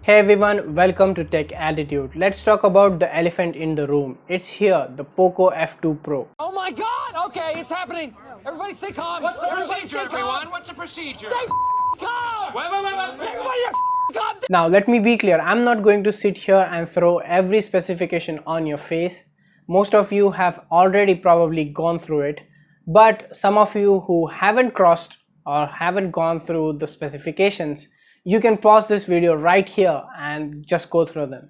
Hey everyone, welcome to Tech Attitude. Let's talk about the elephant in the room. It's here, the POCO F2 Pro. Oh my God! Okay, it's happening. Everybody stay calm. What's the Everybody procedure, stay everyone? calm. What's the procedure? Stay calm. Wait. Everybody calm down. Now let me be clear, I'm not going to sit here and throw every specification on your face. Most of you have already probably gone through it, but some of you who haven't crossed or haven't gone through the specifications, you can pause this video right here and just go through them.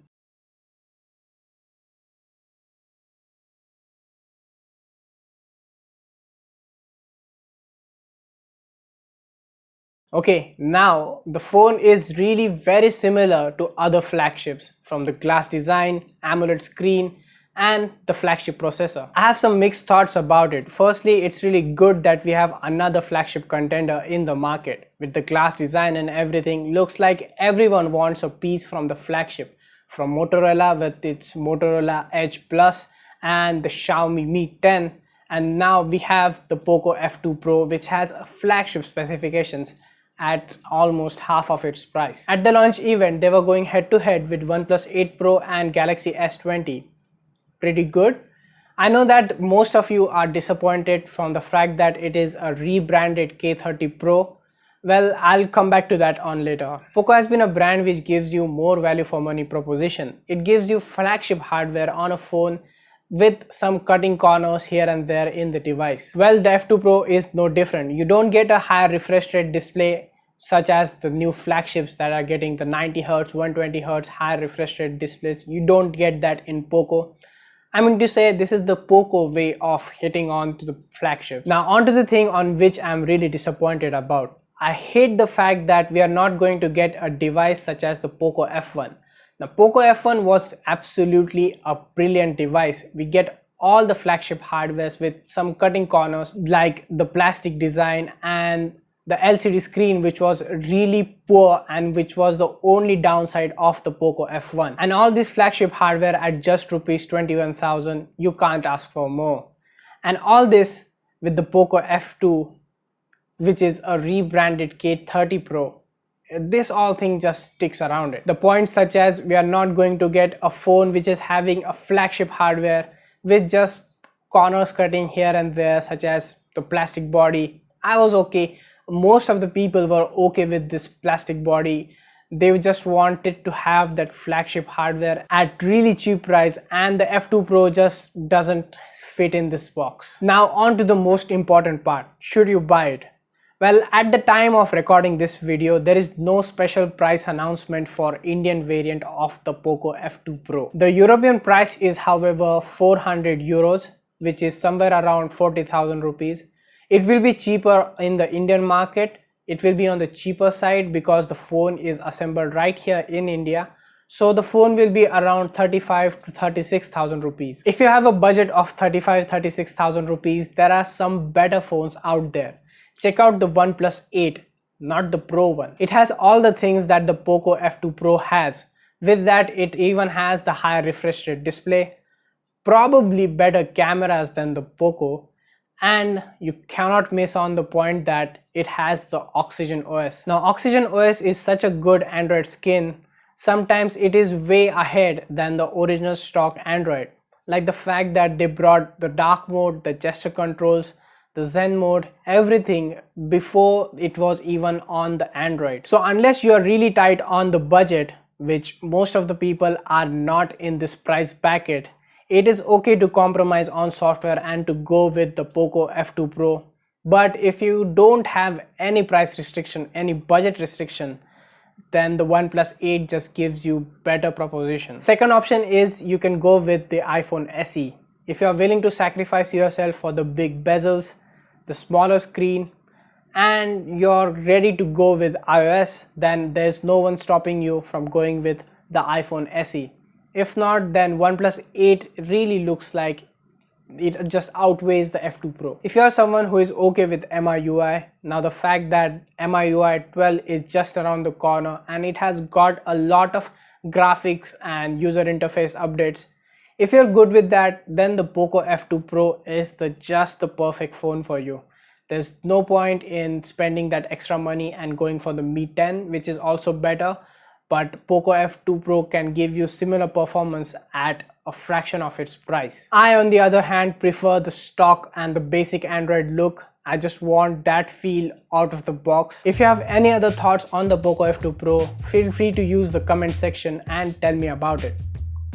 Okay, now the phone is really very similar to other flagships from the glass design, AMOLED screen and the flagship processor. I have some mixed thoughts about it. Firstly, it's really good that we have another flagship contender in the market. With the glass design and everything, looks like everyone wants a piece from the flagship. From Motorola with its Motorola Edge Plus and the Xiaomi Mi 10, and now we have the POCO F2 Pro, which has flagship specifications at almost half of its price. At the launch event, they were going head to head with OnePlus 8 Pro and Galaxy S20. Pretty good. I know that most of you are disappointed from the fact that it is a rebranded K30 Pro. Well, I'll come back to that on later. POCO has been a brand which gives you more value for money proposition. It gives you flagship hardware on a phone with some cutting corners here and there in the device. Well, the F2 Pro is no different. You don't get a higher refresh rate display such as the new flagships that are getting the 90Hz, 120Hz higher refresh rate displays. You don't get that in POCO. I mean to say, this is the POCO way of hitting on to the flagship. Now on to the thing on which I'm really disappointed about. I hate the fact that we are not going to get a device such as the POCO F1. Now POCO F1 was absolutely a brilliant device. We get all the flagship hardwares with some cutting corners like the plastic design and the LCD screen, which was really poor and which was the only downside of the POCO F1. And all this flagship hardware at just rupees 21,000, you can't ask for more. And all this with the POCO F2, which is a rebranded K30 Pro. This all thing just sticks around it. The points such as we are not going to get a phone which is having a flagship hardware with just corners cutting here and there, such as the plastic body. I was okay. Most of the people were okay with this plastic body. They just wanted to have that flagship hardware at really cheap price, and the F2 Pro just doesn't fit in this box. Now on to the most important part. Should you buy it? Well, at the time of recording this video, there is no special price announcement for Indian variant of the POCO F2 Pro. The European price is however 400 euros, which is somewhere around 40,000 rupees. It will be cheaper in the Indian market. It will be on the cheaper side because the phone is assembled right here in India. So the phone will be around 35 to 36,000 rupees. If you have a budget of 36,000 rupees, there are some better phones out there. Check out the OnePlus 8, not the Pro one. It has all the things that the POCO F2 Pro has. With that, it even has the higher refresh rate display, probably better cameras than the POCO, and you cannot miss on the point that it has the Oxygen OS. Now Oxygen OS is such a good Android skin. Sometimes it is way ahead than the original stock Android. Like the fact that they brought the dark mode, the gesture controls, the Zen mode, everything before it was even on the Android. So unless you are really tight on the budget, which most of the people are not in this price bracket, it is okay to compromise on software and to go with the POCO F2 Pro. But if you don't have any price restriction, any budget restriction, then the OnePlus 8 just gives you better proposition. Second option is you can go with the iPhone SE. If you are willing to sacrifice yourself for the big bezels, the smaller screen, and you're ready to go with iOS, then there's no one stopping you from going with the iPhone SE. If not, then OnePlus 8 really looks like it just outweighs the F2 Pro. If you are someone who is okay with MIUI, now the fact that MIUI 12 is just around the corner and it has got a lot of graphics and user interface updates, if you're good with that, then the POCO F2 Pro is just the perfect phone for you. There's no point in spending that extra money and going for the Mi 10, which is also better. but POCO F2 Pro can give you similar performance at a fraction of its price. I, on the other hand, prefer the stock and the basic Android look. I just want that feel out of the box. If you have any other thoughts on the POCO F2 Pro, feel free to use the comment section and tell me about it.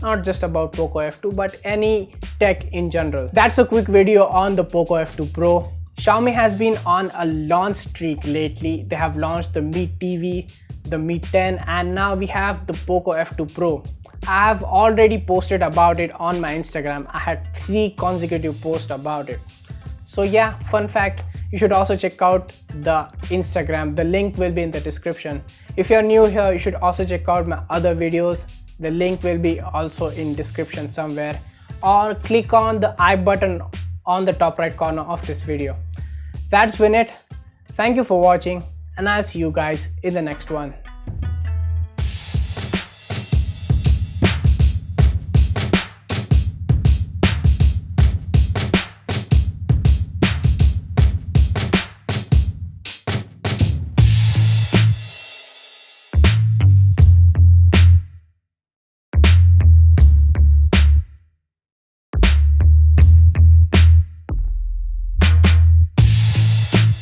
Not just about POCO F2, but any tech in general. That's a quick video on the POCO F2 Pro. Xiaomi has been on a launch streak lately. They have launched the Mi TV, the Mi 10, and now we have the POCO F2 Pro. I have already posted about it on my Instagram. I had 3 consecutive posts about it. So yeah, fun fact, you should also check out the Instagram. The link will be in the description. If you're new here, you should also check out my other videos. The link will be also in description somewhere, or click on the I button on the top right corner of this video. That's been it. Thank you for watching, and I'll see you guys in the next one.